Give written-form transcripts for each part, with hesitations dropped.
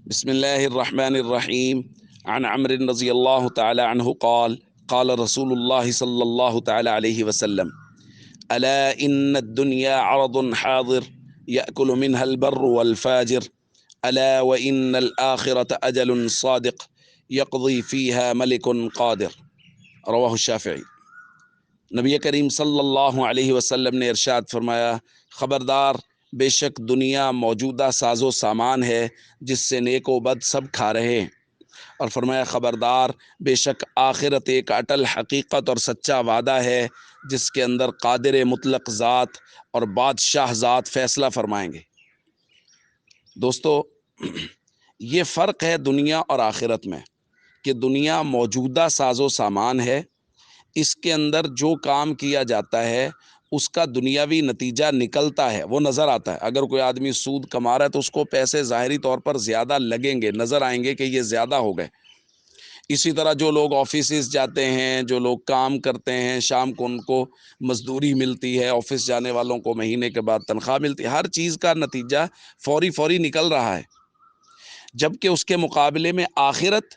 بسم الله الرحمن الرحيم. عن عمرو رضي الله تعالى عنه قال قال رسول الله صلى الله تعالى عليه وسلم: ألا إن الدنيا عرض حاضر يأكل منها البر والفاجر، ألا وإن الآخرة أجل صادق يقضي فيها ملك قادر. رواہ الشافعی۔ نبی کریم صلی اللہ علیہ وسلم نے ارشاد فرمایا، خبردار، بے شک دنیا موجودہ ساز و سامان ہے جس سے نیک و بد سب کھا رہے ہیں، اور فرمایا خبردار، بے شک آخرت ایک اٹل حقیقت اور سچا وعدہ ہے جس کے اندر قادر مطلق ذات اور بادشاہ ذات فیصلہ فرمائیں گے۔ دوستو، یہ فرق ہے دنیا اور آخرت میں کہ دنیا موجودہ ساز و سامان ہے، اس کے اندر جو کام کیا جاتا ہے اس کا دنیاوی نتیجہ نکلتا ہے، وہ نظر آتا ہے۔ اگر کوئی آدمی سود کما رہا ہے تو اس کو پیسے ظاہری طور پر زیادہ لگیں گے، نظر آئیں گے کہ یہ زیادہ ہو گئے۔ اسی طرح جو لوگ آفیسز جاتے ہیں، جو لوگ کام کرتے ہیں، شام کو ان کو مزدوری ملتی ہے، آفس جانے والوں کو مہینے کے بعد تنخواہ ملتی ہے، ہر چیز کا نتیجہ فوری نکل رہا ہے۔ جبکہ اس کے مقابلے میں آخرت،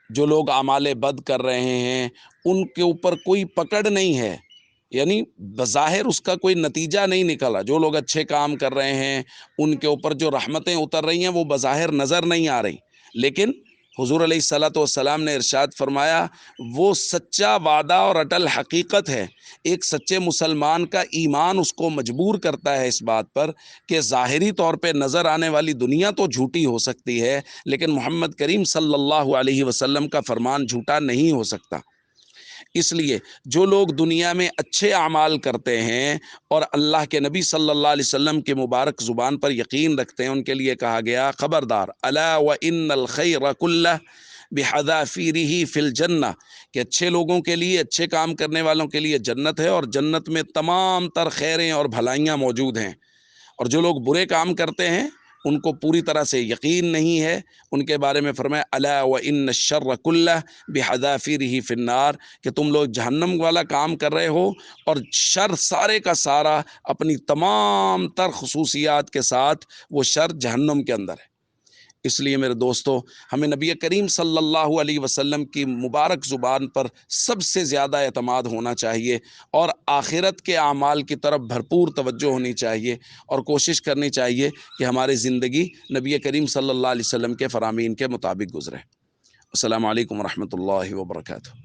جو لوگ اعمال بد کر رہے ہیں ان کے اوپر کوئی پکڑ نہیں ہے، یعنی بظاہر اس کا کوئی نتیجہ نہیں نکلا۔ جو لوگ اچھے کام کر رہے ہیں ان کے اوپر جو رحمتیں اتر رہی ہیں وہ بظاہر نظر نہیں آ رہی، لیکن حضور علیہ الصلوۃ والسلام نے ارشاد فرمایا وہ سچا وعدہ اور اٹل حقیقت ہے۔ ایک سچے مسلمان کا ایمان اس کو مجبور کرتا ہے اس بات پر کہ ظاہری طور پہ نظر آنے والی دنیا تو جھوٹی ہو سکتی ہے، لیکن محمد کریم صلی اللہ علیہ وسلم کا فرمان جھوٹا نہیں ہو سکتا۔ اس لیے جو لوگ دنیا میں اچھے اعمال کرتے ہیں اور اللہ کے نبی صلی اللہ علیہ وسلم کے مبارک زبان پر یقین رکھتے ہیں، ان کے لیے کہا گیا خبردار، الا وان الخیر کلہ بحذافیرہ فی الجنہ، کہ اچھے لوگوں کے لیے، اچھے کام کرنے والوں کے لیے جنت ہے، اور جنت میں تمام تر خیریں اور بھلائیاں موجود ہیں۔ اور جو لوگ برے کام کرتے ہیں ان کو پوری طرح سے یقین نہیں ہے، ان کے بارے میں فرمایا الا وان الشر کلہ بحذافیرہ فی النار، کہ تم لوگ جہنم والا کام کر رہے ہو، اور شر سارے کا سارا اپنی تمام تر خصوصیات کے ساتھ وہ شر جہنم کے اندر ہے۔ اس لیے میرے دوستو، ہمیں نبی کریم صلی اللہ علیہ وسلم کی مبارک زبان پر سب سے زیادہ اعتماد ہونا چاہیے، اور آخرت کے اعمال کی طرف بھرپور توجہ ہونی چاہیے، اور کوشش کرنی چاہیے کہ ہماری زندگی نبی کریم صلی اللہ علیہ وسلم کے فرامین کے مطابق گزرے۔ السلام علیکم ورحمۃ اللہ وبرکاتہ۔